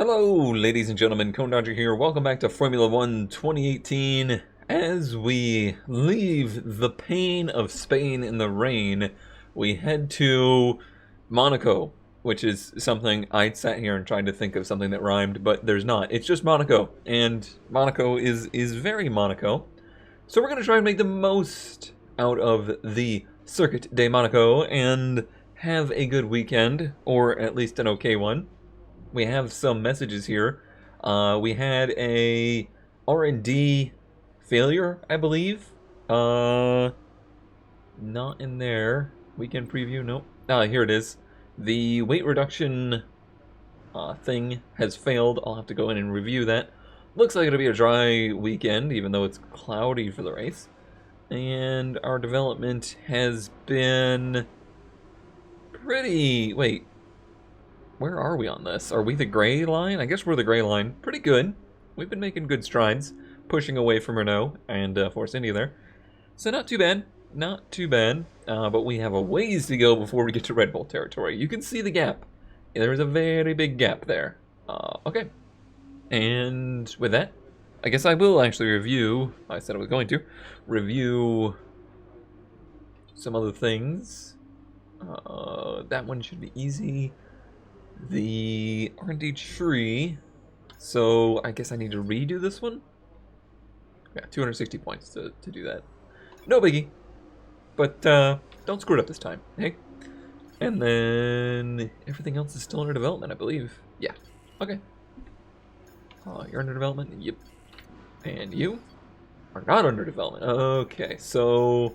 Hello, ladies and gentlemen, Cone Dodger here. Welcome back to Formula One 2018. As we leave the pain of Spain in the rain, we head to Monaco, which is something I sat here and tried to think of something that rhymed, but there's not. It's just Monaco, and Monaco is very Monaco. So we're going to try and make the most out of the Circuit de Monaco and have a good weekend, or at least an okay one. We have some messages here. We had a R&D failure, I believe. Not in there. Weekend preview, nope. Here it is. The weight reduction thing has failed. I'll have to go in and review that. Looks like it'll be a dry weekend, even though it's cloudy for the race. And our development has been pretty... Wait. Where are we on this? Are we the gray line? I guess we're the gray line. Pretty good. We've been making good strides, pushing away from Renault and Force India there. So not too bad. Not too bad. But we have a ways to go before we get to Red Bull territory. You can see the gap. There is a very big gap there. Okay. And with that, I guess I will actually review, I said I was going to, review some other things. That one should be easy. The R&D tree, so I guess I need to redo this one. Yeah, 260 points to do that. No biggie, but don't screw it up this time, hey? And then everything else is still under development, I believe. Yeah, okay. You're under development? Yep. And you are not under development. Okay, so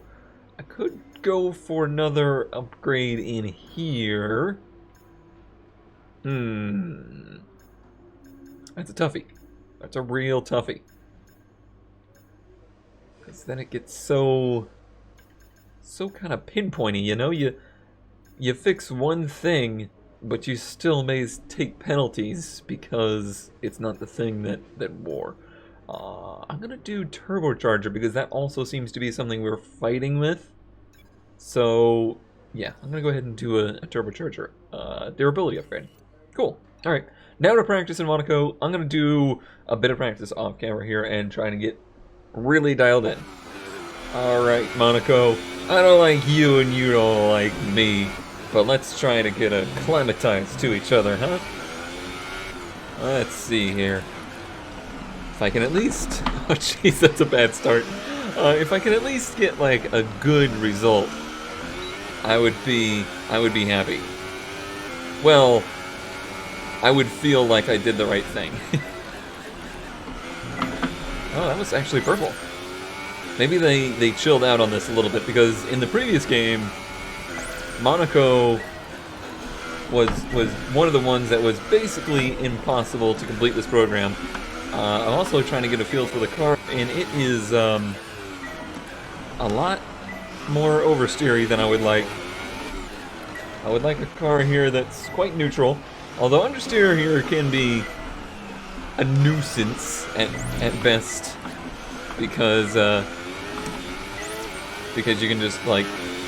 I could go for another upgrade in here. That's a toughie. That's a real toughie. Because then it gets so kind of pinpointy, you know? You fix one thing, but you still may take penalties because it's not the thing that wore. I'm going to do turbocharger because that also seems to be something we're fighting with. So, yeah, I'm going to go ahead and do a turbocharger durability upgrade. Cool. Alright, now to practice in Monaco. I'm going to do a bit of practice off camera here and try to get really dialed in. Alright, Monaco. I don't like you and you don't like me. But let's try to get acclimatized to each other, huh? Let's see here. If I can at least... Oh jeez, that's a bad start. If I can at least get like a good result, I would be happy. Well, I would feel like I did the right thing. Oh, that was actually purple. Maybe they chilled out on this a little bit, because in the previous game, Monaco was one of the ones that was basically impossible to complete this program. I'm also trying to get a feel for the car, and it is a lot more oversteery than I would like. I would like a car here that's quite neutral. Although understeer here can be a nuisance at best, because you can just like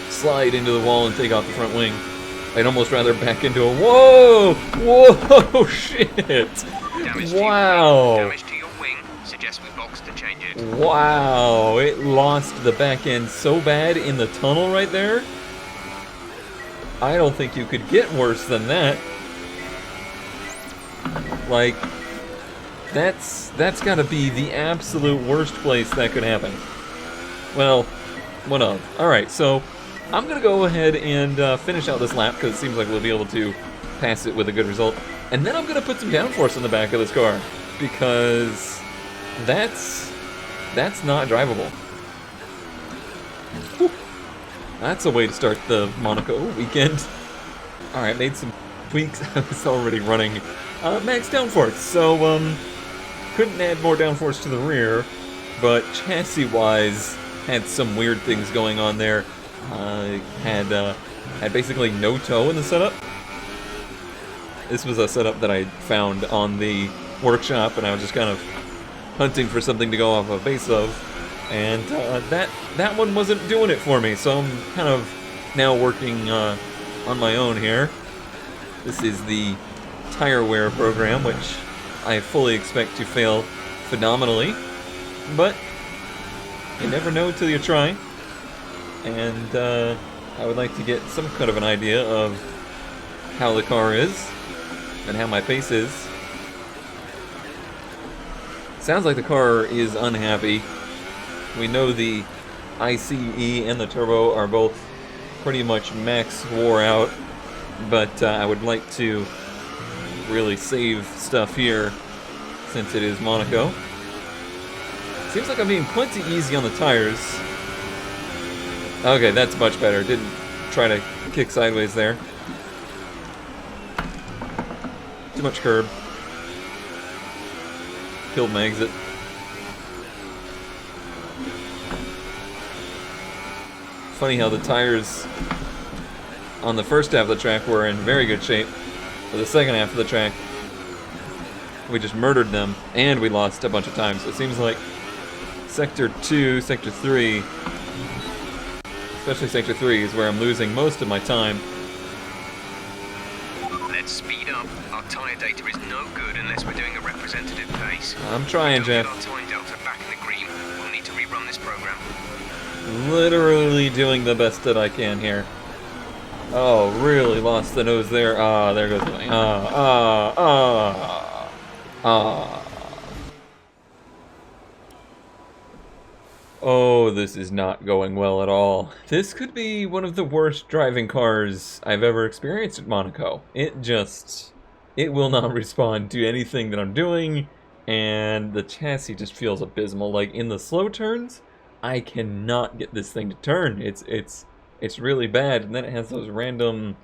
slide into the wall and take off the front wing. I'd almost rather back into a whoa shit! Wow! Damage to your wing. Suggest we box to change it. Wow! It lost the back end so bad in the tunnel right there. I don't think you could get worse than that. Like, that's gotta be the absolute worst place that could happen. Well, one of. Alright, so I'm gonna go ahead and finish out this lap, because it seems like we'll be able to pass it with a good result. And then I'm gonna put some downforce in the back of this car, because that's not drivable. Whew. That's a way to start the Monaco weekend. Alright, made some tweaks. I was already running max downforce, so couldn't add more downforce to the rear, but chassis-wise had some weird things going on there. Had basically no toe in the setup. This was a setup that I found on the workshop, and I was just kind of hunting for something to go off a base of, and that one wasn't doing it for me, so I'm kind of now working on my own here. This is the tire wear program, which I fully expect to fail phenomenally, but you never know until you try. And I would like to get some kind of an idea of how the car is and how my pace is. Sounds like the car is unhappy. We know the ICE and the turbo are both pretty much max wore out, but I would like to really save stuff here since it is Monaco. Seems like I'm being plenty easy on the tires. Okay, that's much better. Didn't try to kick sideways there. Too much curb. Killed my exit. Funny how the tires on the first half of the track were in very good shape. For the second half of the track, we just murdered them, and we lost a bunch of time. So it seems like Sector 2, Sector 3, especially Sector 3, is where I'm losing most of my time. Let's speed up. Our tyre data is no good unless we're doing a representative pace. I'm trying, Jeff. Our time delta back in the green. We'll need to rerun this program. Literally doing the best that I can here. Oh, really lost the nose there. Ah, there goes my. Oh, this is not going well at all. This could be one of the worst driving cars I've ever experienced at Monaco. It will not respond to anything that I'm doing, and the chassis just feels abysmal. Like, in the slow turns, I cannot get this thing to turn. It's really bad, and then it has those random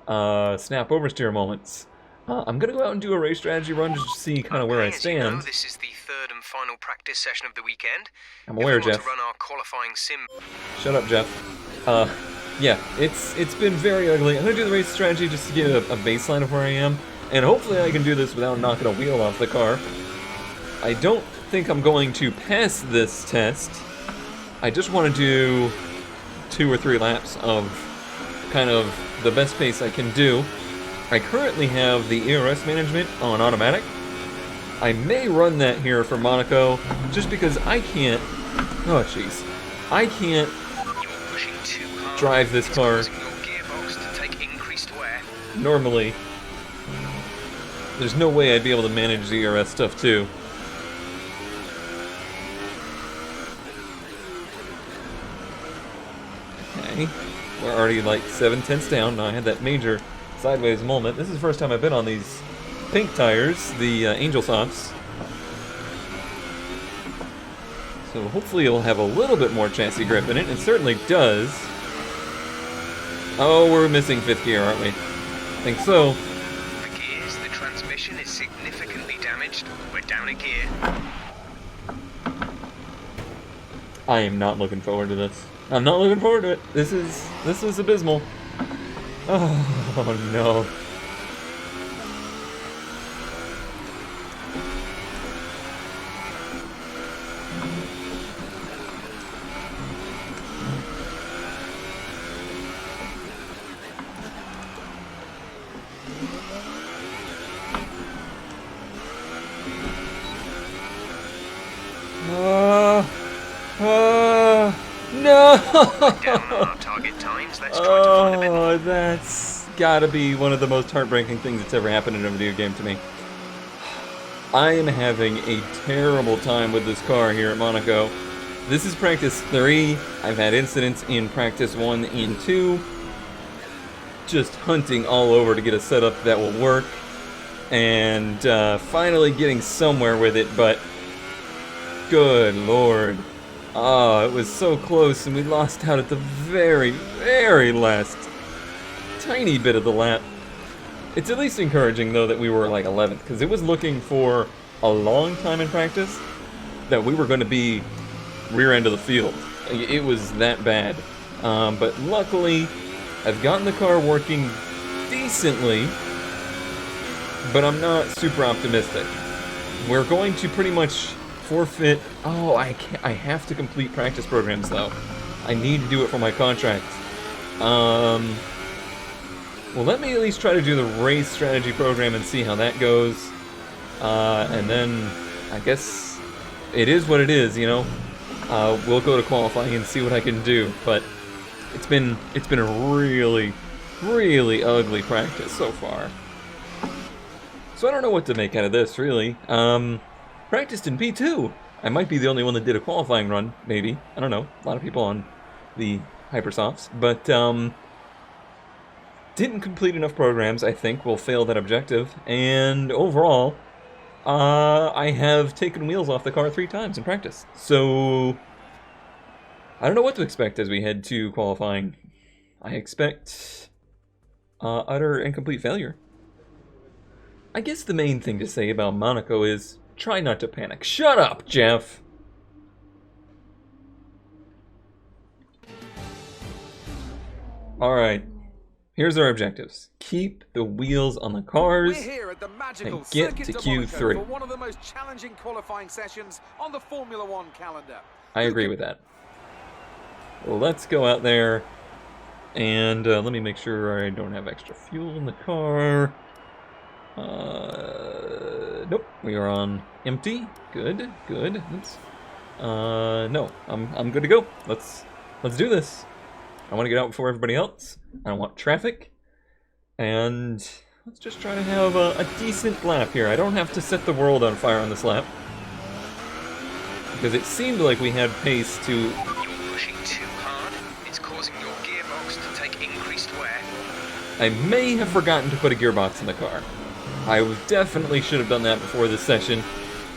snap oversteer moments. I'm gonna go out and do a race strategy run just to see kind of where I stand. As you know, this is the third and final practice session of the weekend. I'm aware, Jeff. To run our qualifying sim. Shut up, Jeff. Yeah, it's been very ugly. I'm gonna do the race strategy just to get a baseline of where I am, and hopefully I can do this without knocking a wheel off the car. I don't think I'm going to pass this test. I just want to do 2 or 3 laps of kind of the best pace I can do. I currently have the ERS management on automatic. I may run that here for Monaco, just because I can't... Oh, jeez. I can't drive this car normally. There's no way I'd be able to manage the ERS stuff, too. Okay. We're already like 7/10 down. Now I had that major sideways moment. This is the first time I've been on these pink tires, the Angel Softs. So hopefully it'll have a little bit more chassis grip in it. It certainly does. Oh, we're missing 5th gear, aren't we? I think so. The gears, the transmission is significantly damaged. We're down a gear. I am not looking forward to this. I'm not looking forward to it. This is abysmal. Oh no. No! Down on our target times. Let's try to find a bit more. Oh, that's gotta be one of the most heartbreaking things that's ever happened in a video game to me. I am having a terrible time with this car here at Monaco. This is practice 3. I've had incidents in practice 1 and 2. Just hunting all over to get a setup that will work. And finally getting somewhere with it, but good lord. Oh, it was so close, and we lost out at the very, very last tiny bit of the lap. It's at least encouraging, though, that we were like 11th, because it was looking for a long time in practice that we were going to be rear end of the field. It was that bad. But luckily, I've gotten the car working decently, but I'm not super optimistic. We're going to pretty much forfeit. Oh, I have to complete practice programs though. I need to do it for my contract. Well, let me at least try to do the race strategy program and see how that goes. And then I guess it is what it is, you know. We'll go to qualifying and see what I can do, but it's been a really, really ugly practice so far. So I don't know what to make out of this, really. Practiced in P2. I might be the only one that did a qualifying run, maybe. I don't know. A lot of people on the Hypersofts, but didn't complete enough programs, I think, will fail that objective. And overall, I have taken wheels off the car 3 times in practice. So I don't know what to expect as we head to qualifying. I expect utter and complete failure. I guess the main thing to say about Monaco is try not to panic. Shut up, Jeff! Alright, here's our objectives. Keep the wheels on the cars and get to Q3. For one of the most challenging qualifying sessions on the Formula One calendar. I agree with that. Well, let's go out there and let me make sure I don't have extra fuel in the car. Nope, we are on empty. Good, good. Oops. No, I'm good to go. Let's do this. I want to get out before everybody else. I don't want traffic, and let's just try to have a decent lap here. I don't have to set the world on fire on this lap because it seemed like we had pace to. You're pushing too hard. It's causing your gearbox to take increased wear. I may have forgotten to put a gearbox in the car. I definitely should have done that before this session.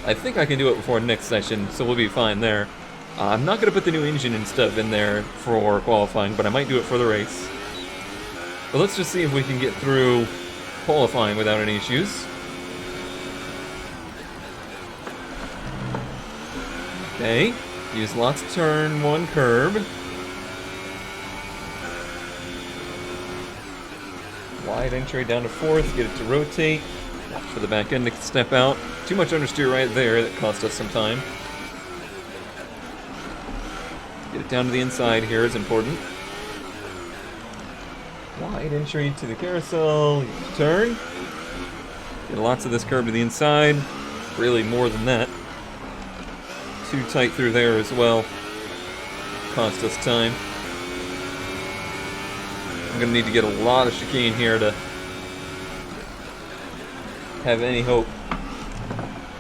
I think I can do it before next session, so we'll be fine there. I'm not going to put the new engine and stuff in there for qualifying, but I might do it for the race. But let's just see if we can get through qualifying without any issues. Okay, use lots of turn 1 curb. Wide entry down to 4th, get it to rotate. Watch for the back end to step out. Too much understeer right there, that cost us some time. Get it down to the inside here is important. Wide entry to the carousel, turn. Get lots of this curb to the inside. Really more than that. Too tight through there as well. Cost us time. I'm gonna need to get a lot of chicane here to have any hope.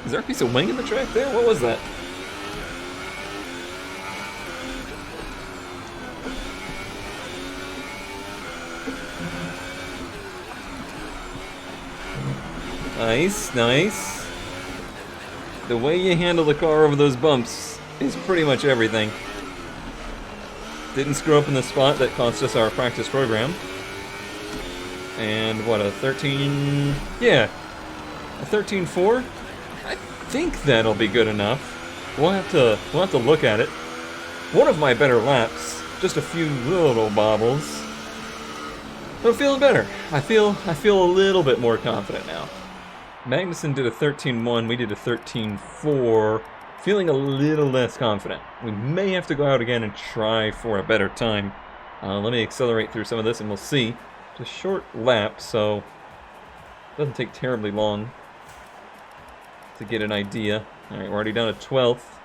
Is there a piece of wing in the track there? What was that? Nice, nice. The way you handle the car over those bumps is pretty much everything. Didn't screw up in the spot that cost us our practice program. And what, a 13... yeah, a 13.4? I think that'll be good enough. We'll have to look at it. One of my better laps, just a few little bobbles. But I'm feeling better. I feel a little bit more confident now. Magnussen did a 13.1, we did a 13.4. Feeling a little less confident. We may have to go out again and try for a better time. Let me accelerate through some of this and we'll see. It's a short lap, so it doesn't take terribly long to get an idea. Alright, we're already down to 12th.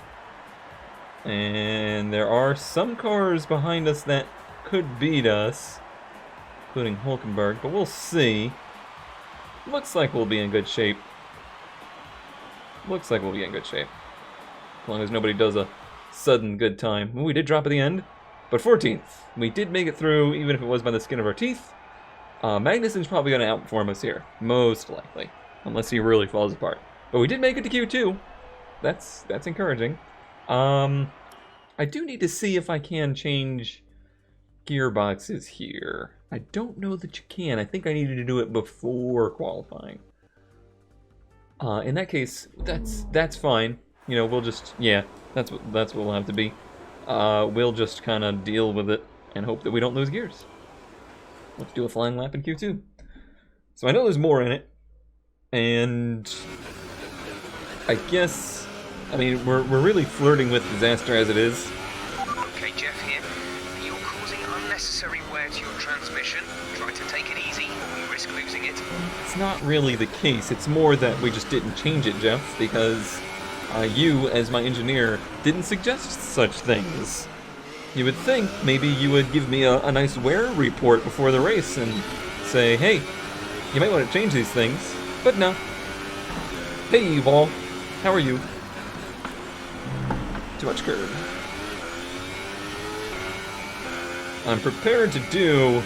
And there are some cars behind us that could beat us, including Hulkenberg, but we'll see. Looks like we'll be in good shape. Looks like we'll be in good shape. As long as nobody does a sudden good time. Well, we did drop at the end, but 14th. We did make it through, even if it was by the skin of our teeth. Magnussen's probably going to outperform us here, most likely, unless he really falls apart. But we did make it to Q2. That's encouraging. I do need to see if I can change gearboxes here. I don't know that you can. I think I needed to do it before qualifying. In that case, that's fine. You know, we'll just, yeah, that's what we'll have to be. We'll just kind of deal with it and hope that we don't lose gears. Let's do a flying lap in Q2. So I know there's more in it, and I guess, I mean, we're really flirting with disaster as it is. Okay, Jeff here. You're causing unnecessary wear to your transmission. Try to take it easy, or we risk losing it. It's not really the case. It's more that we just didn't change it, Jeff, because you, as my engineer, didn't suggest such things. You would think maybe you would give me a nice wear report before the race and say, hey, you might want to change these things. But no. Hey, Evol, how are you? Too much curve. I'm prepared to do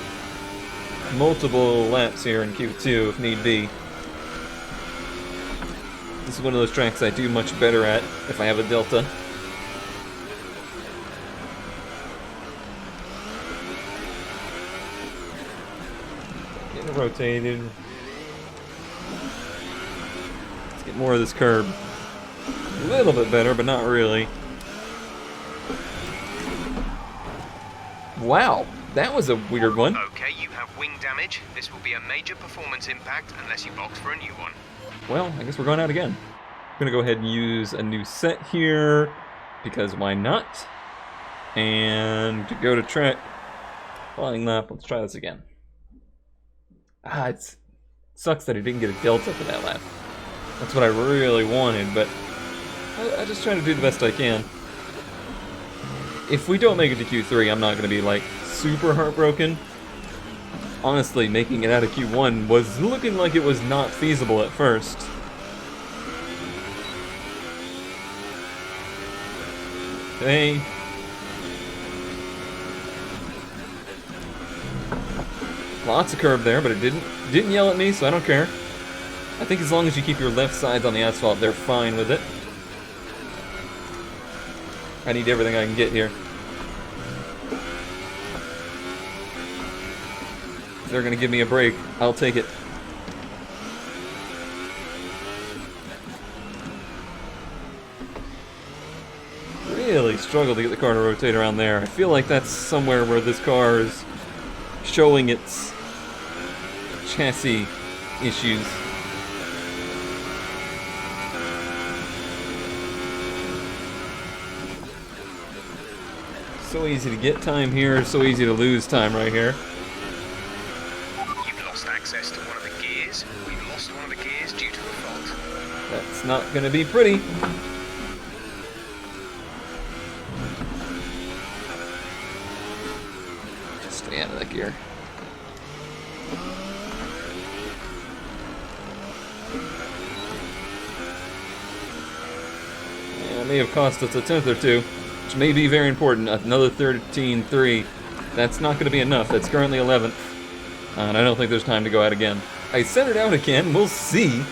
multiple laps here in Q2 if need be. This is one of those tracks I do much better at if I have a delta. Getting rotated. Let's get more of this curb. A little bit better, but not really. Wow, that was a weird one. Okay, you have wing damage. This will be a major performance impact unless you box for a new one. Well, I guess we're going out again. I'm gonna go ahead and use a new set here, because why not? And to go to track, flying lap, let's try this again. It sucks that I didn't get a delta for that lap. That's what I really wanted, but I just try to do the best I can. If we don't make it to Q3, I'm not gonna be like super heartbroken. Honestly, making it out of Q1 was looking like it was not feasible at first. Okay. Lots of curb there, but it didn't yell at me, so I don't care. I think as long as you keep your left sides on the asphalt, they're fine with it. I need everything I can get here. If they're gonna give me a break, I'll take it. Really struggle to get the car to rotate around there. I feel like that's somewhere where this car is showing its chassis issues. So easy to get time here, so easy to lose time right here. You've lost access to one of the gears. We've lost one of the gears due to a fault. That's not gonna be pretty. Just stay out of that gear. Yeah, it may have cost us a tenth or two, which may be very important. Another 13.3. That's not going to be enough. That's currently 11th. And I don't think there's time to go out again. I sent it out again. We'll see.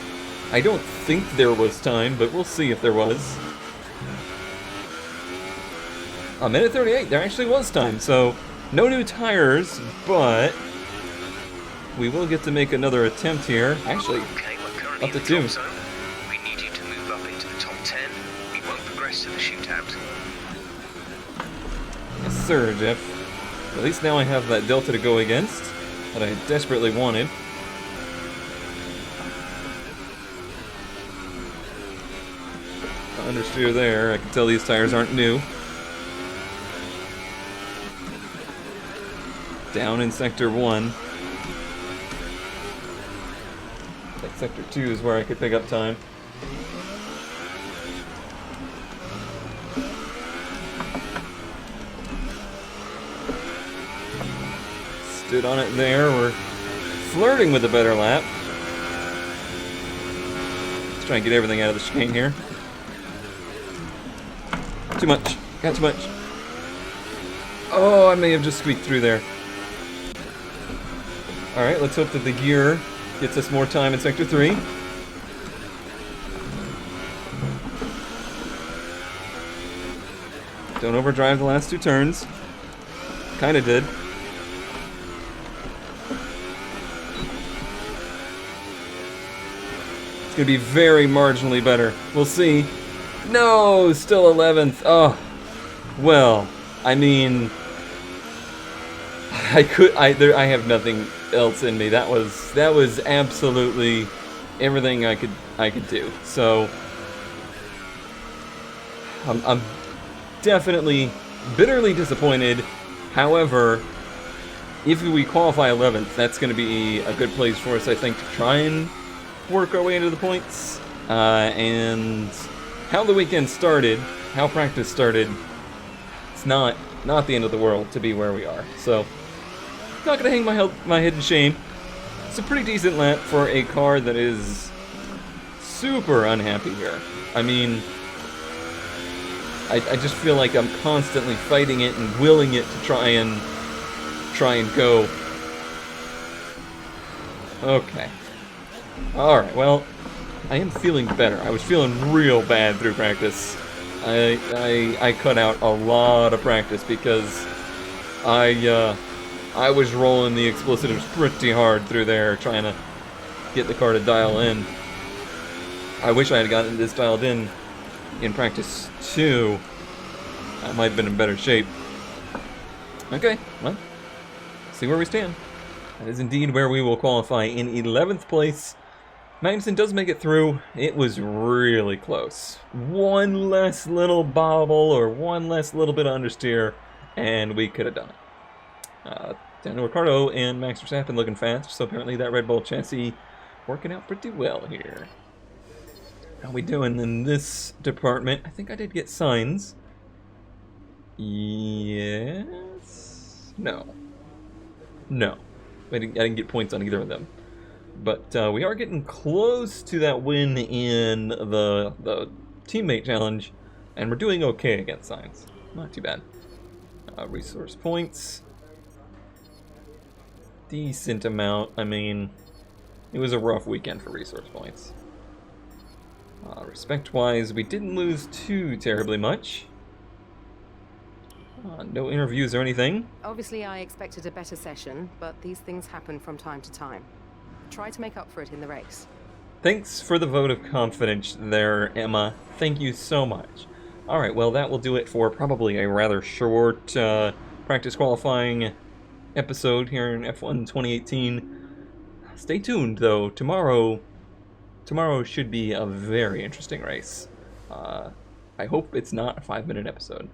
I don't think there was time, but we'll see if there was. A minute 38. There actually was time. So, no new tires, but we will get to make another attempt here. Actually, Okay, we're currently up to in the 2. top zone. We need you to move up into the top 10. We won't progress to the shootout. Yes, sir, Jeff. At least now I have that delta to go against that I desperately wanted. Understeer there. I can tell these tires aren't new. Down in Sector 1. I think Sector 2 is where I could pick up time. Stood on it there. We're flirting with a better lap. Let's try and get everything out of the chicane here. Too much. Got too much. Oh, I may have just squeaked through there. Alright, let's hope that the gear gets us more time in Sector 3. Don't overdrive the last 2 turns. Kinda did. It's gonna be very marginally better. We'll see. No, still 11th. Oh, well, I mean, I have nothing else in me. That was absolutely everything I could do. So, I'm definitely bitterly disappointed. However, if we qualify 11th, that's going to be a good place for us, I think, to try and work our way into the points. And how the weekend started, how practice started, it's not the end of the world to be where we are. So, not going to hang my head in shame. It's a pretty decent lap for a car that is super unhappy here. I mean, I just feel like I'm constantly fighting it and willing it to try and go. Okay. Alright, well, I am feeling better. I was feeling real bad through practice. I cut out a lot of practice because I was rolling the explosives pretty hard through there, trying to get the car to dial in. I wish I had gotten this dialed in practice too. I might have been in better shape. Okay, well, see where we stand. That is indeed where we will qualify in 11th place. Magnussen does make it through. It was really close. One less little bobble or one less little bit of understeer, and we could have done it. Daniel Ricciardo and Max Verstappen looking fast, so apparently that Red Bull chassis working out pretty well here. How we doing in this department? I think I did get signs. Yes? No. No. I didn't get points on either of them. But we are getting close to that win in the teammate challenge, and we're doing okay against signs. Not too bad. Resource points. Decent amount. I mean, it was a rough weekend for resource points. Respect-wise, we didn't lose too terribly much. No interviews or anything. Obviously, I expected a better session, but these things happen from time to time. Try to make up for it in the race. Thanks for the vote of confidence there, Emma. Thank you so much. Alright, well, that will do it for probably a rather short practice qualifying episode here in F1 2018. Stay tuned, though. Tomorrow should be a very interesting race. I hope it's not a 5-minute episode.